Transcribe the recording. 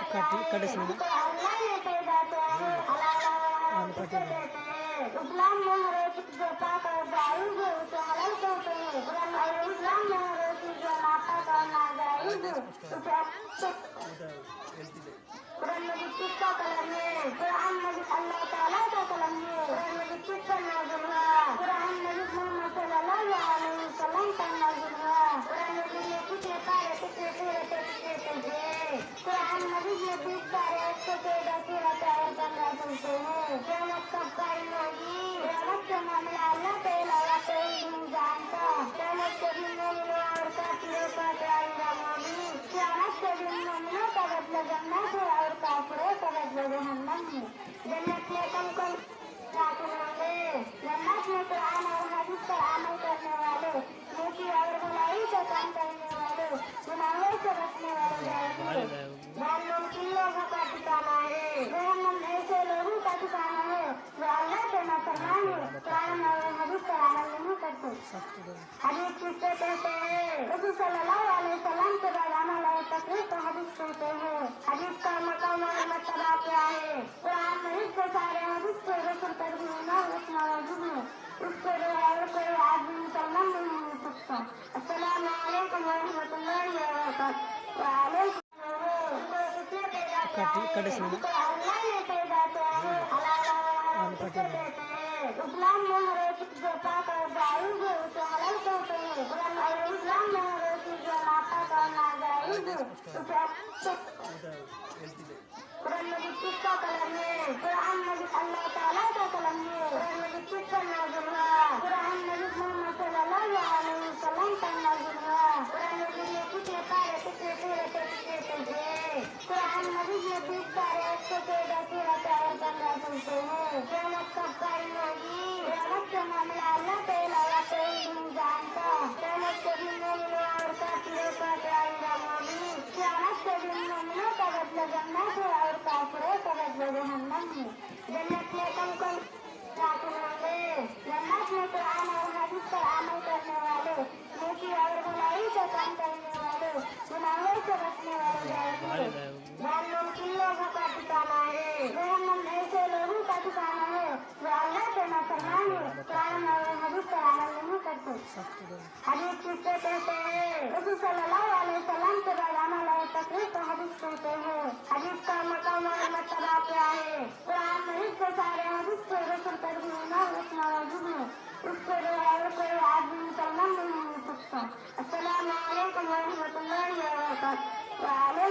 कटेసిన इस्लाम में हर एक जो पाक और जायज है उसे हलाल कहते हैं। और इस्लाम में हर एक जो नापाक और नाजायज है उसे कुरान मजीद किसका कलम है? कुरान मजीद अल्लाह ताला का कलम है। कुरान मजीद किसका नाज़िल हुआ? कुरान मजीद मोहम्मद सल्लल्लाहु अलैहि वसल्लम का नाज़िल हुआ। कुरान मजीद में कितने पारे कितने सूरतें कितने सजदे? कुरान मजीद में 20 पारे 114 सूरतें और 15 सुनते हैं। क़यामत कब कायम होगी? क़यामत का मामला अल्लाह के अलावा कोई नहीं जानता। क़यामत के दिन मोमिनों और काफिरों का क्या अंजाम होगी? क़यामत के दिन मोमिनों का बदला जन्नत है और काफिरों का बदला जहन्नम है। जन्नत में कौन दाखिल होंगे? जन्नत में कुरान और हदीस पर अमल करने वाले, नेकी और बुराई का काम करने वाले, गुनाहों से बचने वाले जाएंगे। जहन्नम किन लोगों का ठिकाना है? जहन्नम ऐसे लोगों का ठिकाना है जो अल्लाह के नाफरमान है, कुरान और हदीस पर अमल नहीं करते। हदीस किससे कहते हैं? रसूल सल्लल्लाहु अलैहि वसल्लम के बाद अमल और तकरीर को हदीस कहते हैं। हदीस का मकाम और मर्तबा क्या है? कुरान मजीद के सारे हदीस के रसूल पर भी ईमान रखना वाजिब है। उसके बगैर कोई आदमी मुसलमान नहीं हो सकता। अस्सलामु अलैकुम व रहमतुल्लाहि व बरकातहू। वालेकुम कटेసిన अल्लाह ने पैदा किया है, हलाल कहते हैं। इस्लाम में हर एक जो पाक और जायज है उसे हलाल कहते हैं। और इस्लाम में हर एक जो नापाक और नाजायज है उसे कुरान मजीद किसका कलम है? कुरान मजीद अल्लाह ताला का कलम है। कुरान मजीद किसका नाज़िल हुआ? कुरान मजीद मोहम्मद सल्लल्लाहु अलैहि वसल्लम का नाज़िल हुआ। कुरान मजीद में कितने पारे कितने सूरतें कितने सजदे? कुरान मजीद में 20 पारे 114 सूरतें और 15 सुनते हैं। क़यामत कब कायम होगी? क़यामत का मामला अल्लाह के अलावा कोई नहीं जानता। क़यामत के दिन मोमिनों और काफिरों का क्या अंजाम होगी? क़यामत के दिन मोमिनों का बदला जन्नत है और काफिरों का बदला जहन्नम है। जन्नत में कौन दाखिल होंगे? जन्नत में कुरान और हदीस पर अमल करने वाले, नेकी और बुराई का काम करने वाले, गुनाहों से बचने वाले जाएंगे। जहन्नम किन लोगों का ठिकाना है? जहन्नम ऐसे लोगों का ठिकाना है जो अल्लाह के नाफरमान है, कुरान और हदीस पर अमल नहीं करते। हदीस किससे कहते हैं? रसूल सल्लल्लाहु अलैहि वसल्लम के बाद अमल और तकरीर को हदीस कहते हैं। हदीस का मकाम और मर्तबा क्या है? कुरान मजीद के सारे हदीस के रसूल पर भी ईमान रखना वाजिब है। उसके बगैर कोई आदमी मुसलमान नहीं हो सकता। अस्सलामु अलैकुम व रहमतुल्लाहि व बरकातहू।